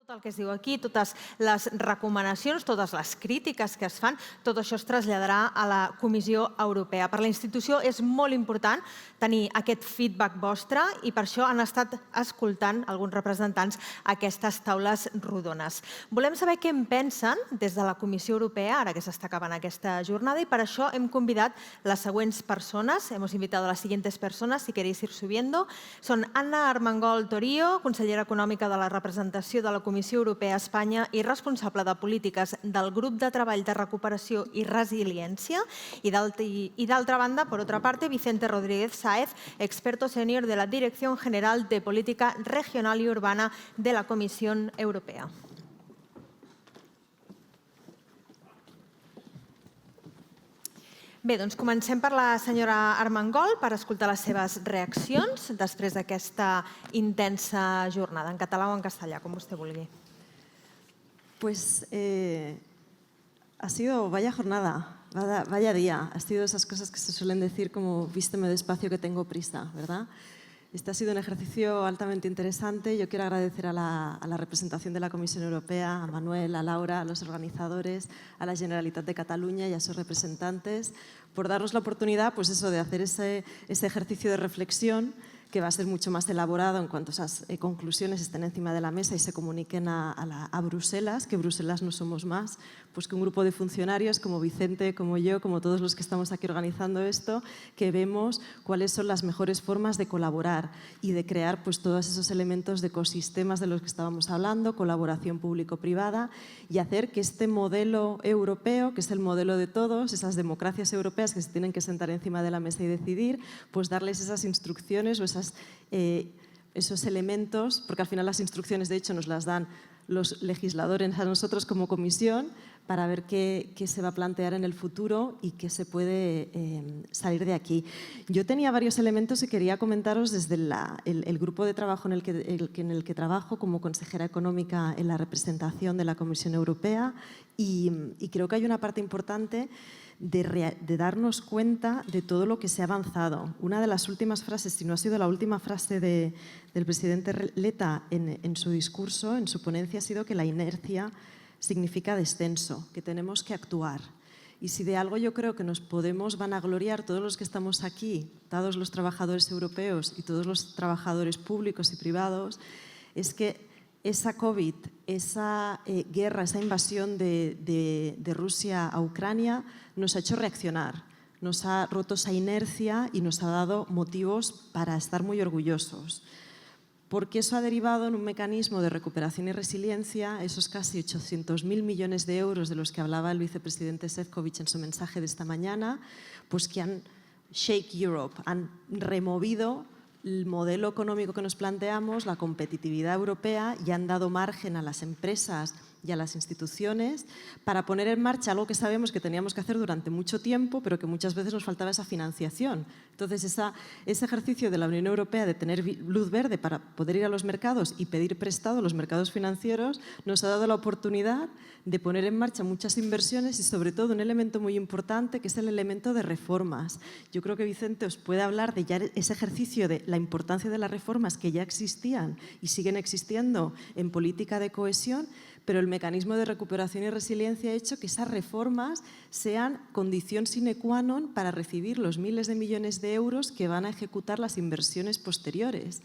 Tot el que es diu aquí, totes les recomanacions, totes les crítiques que es fan, tot això es traslladarà a la Comissió Europea. Per la institució és molt important tenir aquest feedback vostre i per això han estat escoltant alguns representants aquestes taules rodones. Volem saber què en pensen des de la Comissió Europea, ara que s'està acabant aquesta jornada, i per això hem convidat les següents persones. Hemos invitado a las siguientes personas, si queréis ir subiendo. Son Anna Armengol Torío, consellera econòmica de la representació de la Comissió Europea a Espanya i responsable de polítiques del Grup de Treball de Recuperació i Resiliència. I d'altra banda, por otra parte, Vicente Rodríguez Sáez, experto senior de la Dirección General de Política Regional y Urbana de la Comisión Europea. Bé, doncs comencem per la senyora Armengol per escoltar les seves reaccions després d'aquesta intensa jornada, en català o en castellà, com vostè vulgui. Pues ha sido vaya jornada, vaya día. Ha sido esas cosas que se suelen decir como vísteme despacio que tengo prisa, ¿verdad? Este ha sido un ejercicio altamente interesante. Yo quiero agradecer a la representación de la Comisión Europea, a Manuel, a Laura, a los organizadores, a la Generalitat de Cataluña y a sus representantes por darnos la oportunidad pues eso, de hacer ese ejercicio de reflexión que va a ser mucho más elaborado en cuanto esas conclusiones estén encima de la mesa y se comuniquen a Bruselas, que Bruselas no somos más, pues que un grupo de funcionarios como Vicente, como yo, como todos los que estamos aquí organizando esto, que vemos cuáles son las mejores formas de colaborar y de crear pues todos esos elementos de ecosistemas de los que estábamos hablando, colaboración público-privada y hacer que este modelo europeo, que es el modelo de todos, esas democracias europeas que se tienen que sentar encima de la mesa y decidir, pues darles esas instrucciones o esos elementos, porque al final las instrucciones de hecho nos las dan los legisladores a nosotros como comisión para ver qué se va a plantear en el futuro y qué se puede salir de aquí. Yo tenía varios elementos que quería comentaros desde el grupo de trabajo en el que trabajo como consejera económica en la representación de la Comisión Europea y creo que hay una parte importante de darnos cuenta de todo lo que se ha avanzado. Una de las últimas frases, si no ha sido la última frase del presidente Letta en su discurso, en su ponencia, ha sido que la inercia significa descenso, que tenemos que actuar. Y si de algo yo creo que nos podemos vanagloriar todos los que estamos aquí, todos los trabajadores europeos y todos los trabajadores públicos y privados, es que esa COVID, esa guerra, esa invasión de Rusia a Ucrania nos ha hecho reaccionar, nos ha roto esa inercia y nos ha dado motivos para estar muy orgullosos. Porque eso ha derivado en un mecanismo de recuperación y resiliencia, esos casi 800.000 millones de euros de los que hablaba el vicepresidente Šefčovič en su mensaje de esta mañana, pues que han shake Europe, han removido el modelo económico que nos planteamos, la competitividad europea, y han dado margen a las empresas y a las instituciones para poner en marcha algo que sabemos que teníamos que hacer durante mucho tiempo, pero que muchas veces nos faltaba esa financiación. Entonces, ese ejercicio de la Unión Europea de tener luz verde para poder ir a los mercados y pedir prestado a los mercados financieros nos ha dado la oportunidad de poner en marcha muchas inversiones y, sobre todo, un elemento muy importante que es el elemento de reformas. Yo creo que Vicente os puede hablar de ya ese ejercicio de la importancia de las reformas que ya existían y siguen existiendo en política de cohesión, pero el mecanismo de recuperación y resiliencia ha hecho que esas reformas sean condición sine qua non para recibir los miles de millones de euros que van a ejecutar las inversiones posteriores.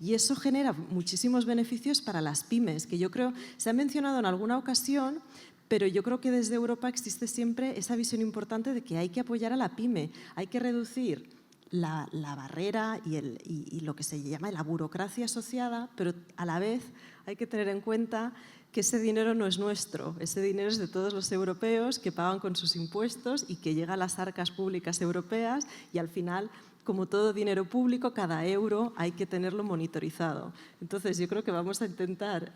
Y eso genera muchísimos beneficios para las pymes, que yo creo se ha mencionado en alguna ocasión, pero yo creo que desde Europa existe siempre esa visión importante de que hay que apoyar a la pyme, hay que reducir la barrera y lo que se llama la burocracia asociada, pero a la vez hay que tener en cuenta que ese dinero no es nuestro, ese dinero es de todos los europeos que pagan con sus impuestos y que llega a las arcas públicas europeas y al final, como todo dinero público, cada euro hay que tenerlo monitorizado. Entonces yo creo que vamos a intentar,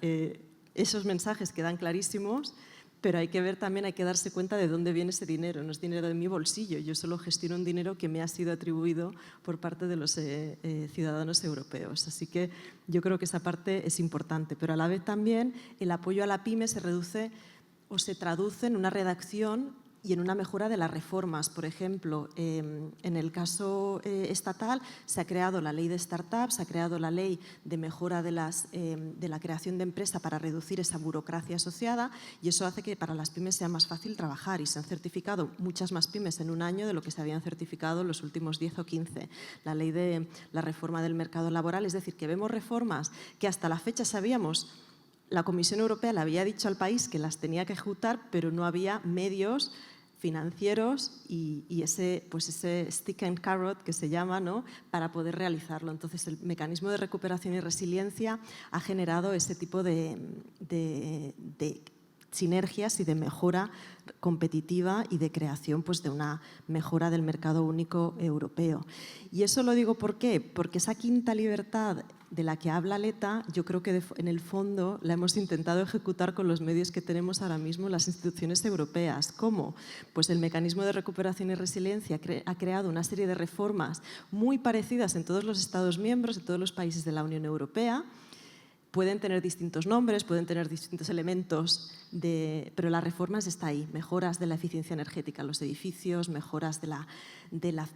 esos mensajes quedan clarísimos, pero hay que ver también, hay que darse cuenta de dónde viene ese dinero. No es dinero de mi bolsillo, yo solo gestiono un dinero que me ha sido atribuido por parte de los ciudadanos europeos. Así que yo creo que esa parte es importante, pero a la vez también el apoyo a la pyme se reduce o se traduce en una redacción y en una mejora de las reformas. Por ejemplo, en el caso estatal se ha creado la ley de startups, se ha creado la ley de mejora de la creación de empresa para reducir esa burocracia asociada, y eso hace que para las pymes sea más fácil trabajar, y se han certificado muchas más pymes en un año de lo que se habían certificado en los últimos 10 o 15. La ley de la reforma del mercado laboral, es decir, que vemos reformas que hasta la fecha sabíamos, la Comisión Europea le había dicho al país que las tenía que ejecutar, pero no había medios financieros y ese stick and carrot que se llama, ¿no?, para poder realizarlo. Entonces, el mecanismo de recuperación y resiliencia ha generado ese tipo de sinergias y de mejora competitiva y de creación, pues, de una mejora del mercado único europeo. Y eso lo digo ¿por qué? Porque esa quinta libertad de la que habla Leta, yo creo que en el fondo la hemos intentado ejecutar con los medios que tenemos ahora mismo en las instituciones europeas. ¿Cómo? Pues el mecanismo de recuperación y resiliencia ha creado una serie de reformas muy parecidas en todos los Estados miembros, en todos los países de la Unión Europea. Pueden tener distintos nombres, pueden tener distintos elementos, pero la reforma está ahí. Mejoras de la eficiencia energética en los edificios, mejoras de la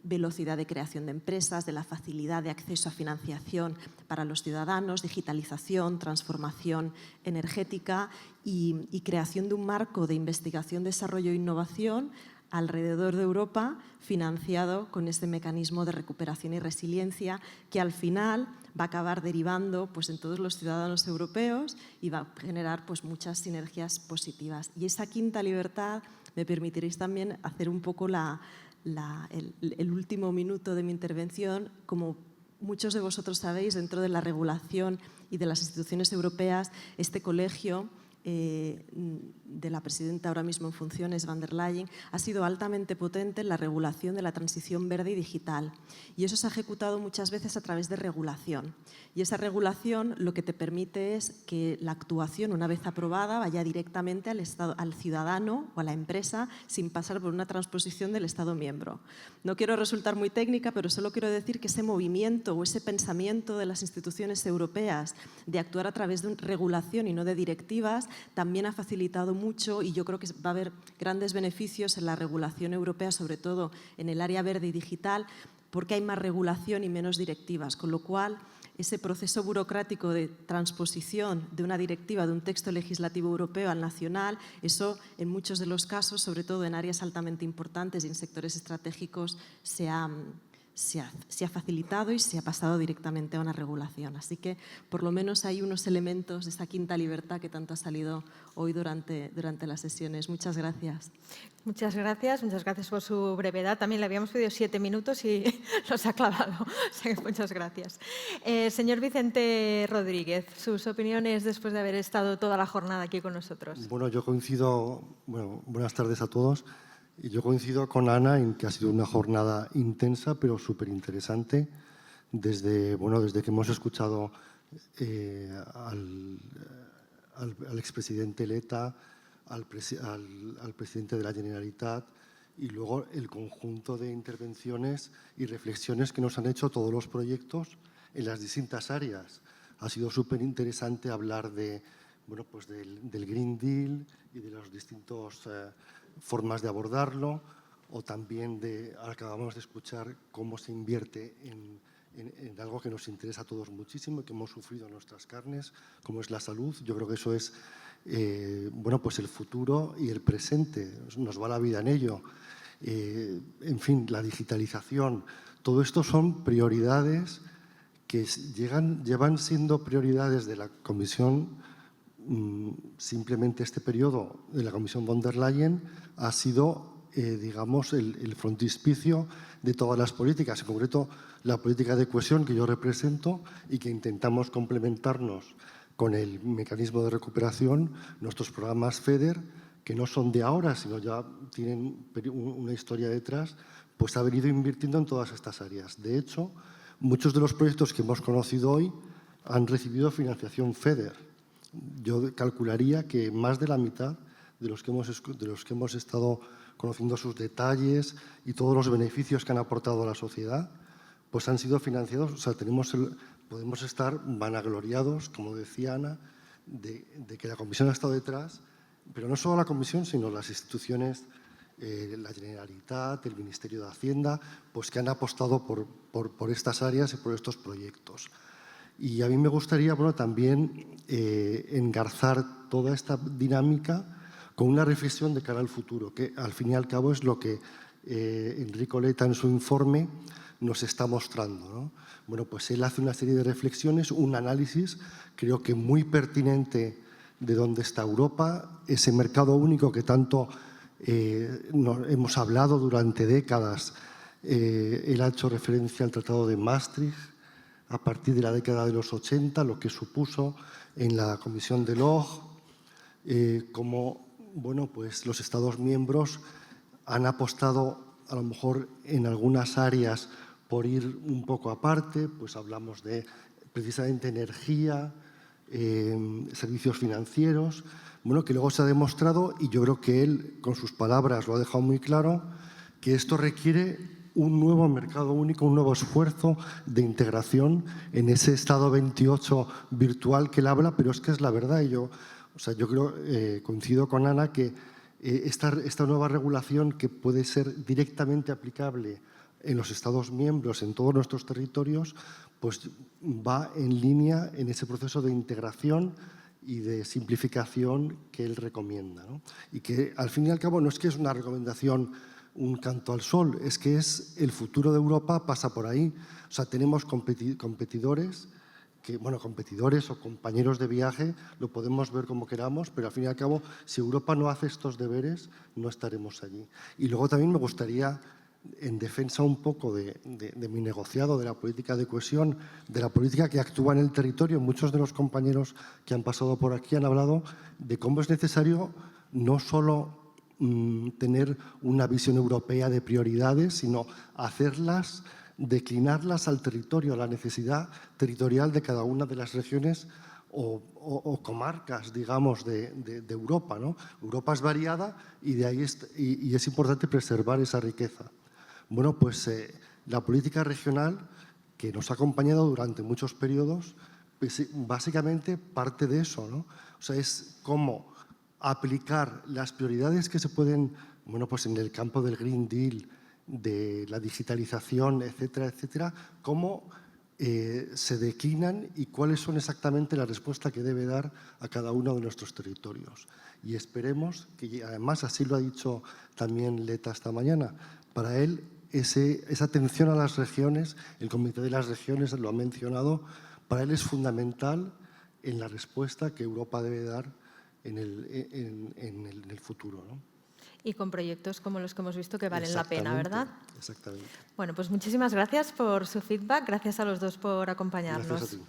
velocidad de creación de empresas, de la facilidad de acceso a financiación para los ciudadanos, digitalización, transformación energética y creación de un marco de investigación, desarrollo e innovación alrededor de Europa, financiado con este mecanismo de recuperación y resiliencia, que al final va a acabar derivando, pues, en todos los ciudadanos europeos y va a generar, pues, muchas sinergias positivas. Y esa quinta libertad, me permitiréis también hacer un poco el último minuto de mi intervención. Como muchos de vosotros sabéis, dentro de la regulación y de las instituciones europeas, este colegio de la presidenta ahora mismo en funciones, Van der Leyen, ha sido altamente potente en la regulación de la transición verde y digital. Y eso se ha ejecutado muchas veces a través de regulación. Y esa regulación lo que te permite es que la actuación, una vez aprobada, vaya directamente al ciudadano o a la empresa sin pasar por una transposición del Estado miembro. No quiero resultar muy técnica, pero solo quiero decir que ese movimiento o ese pensamiento de las instituciones europeas de actuar a través de regulación y no de directivas también ha facilitado mucho, y yo creo que va a haber grandes beneficios en la regulación europea, sobre todo en el área verde y digital, porque hay más regulación y menos directivas, con lo cual ese proceso burocrático de transposición de una directiva, de un texto legislativo europeo al nacional, eso en muchos de los casos, sobre todo en áreas altamente importantes y en sectores estratégicos, se ha facilitado y se ha pasado directamente a una regulación. Así que, por lo menos, hay unos elementos de esa quinta libertad que tanto ha salido hoy durante las sesiones. Muchas gracias. Muchas gracias por su brevedad. También le habíamos pedido 7 minutos y los ha clavado. O sea que muchas gracias. Señor Vicente Rodríguez, sus opiniones después de haber estado toda la jornada aquí con nosotros. Bueno, yo coincido, buenas tardes a todos. Y yo coincido con Ana en que ha sido una jornada intensa, pero súper interesante. Desde que hemos escuchado al expresidente Leta, al presidente de la Generalitat, y luego el conjunto de intervenciones y reflexiones que nos han hecho todos los proyectos en las distintas áreas. Ha sido súper interesante hablar del Green Deal y de las distintas formas de abordarlo, o también acabamos de escuchar cómo se invierte en algo que nos interesa a todos muchísimo y que hemos sufrido en nuestras carnes, como es la salud. Yo creo que eso es el futuro y el presente, nos va la vida en ello. En fin, la digitalización, todo esto son prioridades que llevan siendo prioridades de la Comisión. Simplemente este periodo de la Comisión von der Leyen ha sido, el frontispicio de todas las políticas, en concreto la política de cohesión que yo represento y que intentamos complementarnos con el mecanismo de recuperación, nuestros programas FEDER, que no son de ahora, sino ya tienen una historia detrás, pues ha venido invirtiendo en todas estas áreas. De hecho, muchos de los proyectos que hemos conocido hoy han recibido financiación FEDER. Yo calcularía que más de la mitad de los que hemos estado conociendo sus detalles y todos los beneficios que han aportado a la sociedad, pues han sido financiados. O sea, podemos estar vanagloriados, como decía Ana, de que la Comisión ha estado detrás, pero no solo la Comisión, sino las instituciones la Generalitat, el Ministerio de Hacienda, pues que han apostado por estas áreas y por estos proyectos. Y a mí me gustaría también engarzar toda esta dinámica con una reflexión de cara al futuro, que al fin y al cabo es lo que Enrico Letta en su informe nos está mostrando, ¿no? Bueno, pues él hace una serie de reflexiones, un análisis, creo que muy pertinente de dónde está Europa, ese mercado único que tanto hemos hablado durante décadas. Él ha hecho referencia al Tratado de Maastricht a partir de la década de los 80, lo que supuso en la Comisión de Log, como pues los Estados miembros han apostado a lo mejor en algunas áreas por ir un poco aparte, pues hablamos de precisamente energía, servicios financieros, que luego se ha demostrado, y yo creo que él con sus palabras lo ha dejado muy claro, que esto requiere un nuevo mercado único, un nuevo esfuerzo de integración en ese estado 28 virtual que él habla, pero es que es la verdad. Y yo creo, coincido con Ana, que esta nueva regulación, que puede ser directamente aplicable en los Estados miembros, en todos nuestros territorios, pues va en línea en ese proceso de integración y de simplificación que él recomienda, ¿no? Y que al fin y al cabo no es que es una recomendación, un canto al sol, es que es el futuro de Europa, pasa por ahí. O sea, tenemos competidores, competidores o compañeros de viaje, lo podemos ver como queramos, pero al fin y al cabo, si Europa no hace estos deberes, no estaremos allí. Y luego también me gustaría, en defensa un poco de mi negociado, de la política de cohesión, de la política que actúa en el territorio, muchos de los compañeros que han pasado por aquí han hablado de cómo es necesario no solo tener una visión europea de prioridades, sino hacerlas, declinarlas al territorio, a la necesidad territorial de cada una de las regiones o comarcas, digamos, de Europa, ¿no? Europa es variada y de ahí y es importante preservar esa riqueza. Bueno, pues la política regional, que nos ha acompañado durante muchos periodos, pues, básicamente parte de eso, ¿no? O sea, es cómo aplicar las prioridades que se pueden, pues en el campo del Green Deal, de la digitalización, etcétera, etcétera, cómo se declinan y cuáles son exactamente la respuesta que debe dar a cada uno de nuestros territorios. Y esperemos que, además, así lo ha dicho también Letta esta mañana, para él esa atención a las regiones, el Comité de las Regiones lo ha mencionado, para él es fundamental en la respuesta que Europa debe dar en el futuro, ¿no? Y con proyectos como los que hemos visto que valen la pena, ¿verdad? Exactamente. Bueno, pues muchísimas gracias por su feedback. Gracias a los dos por acompañarnos. Gracias a ti.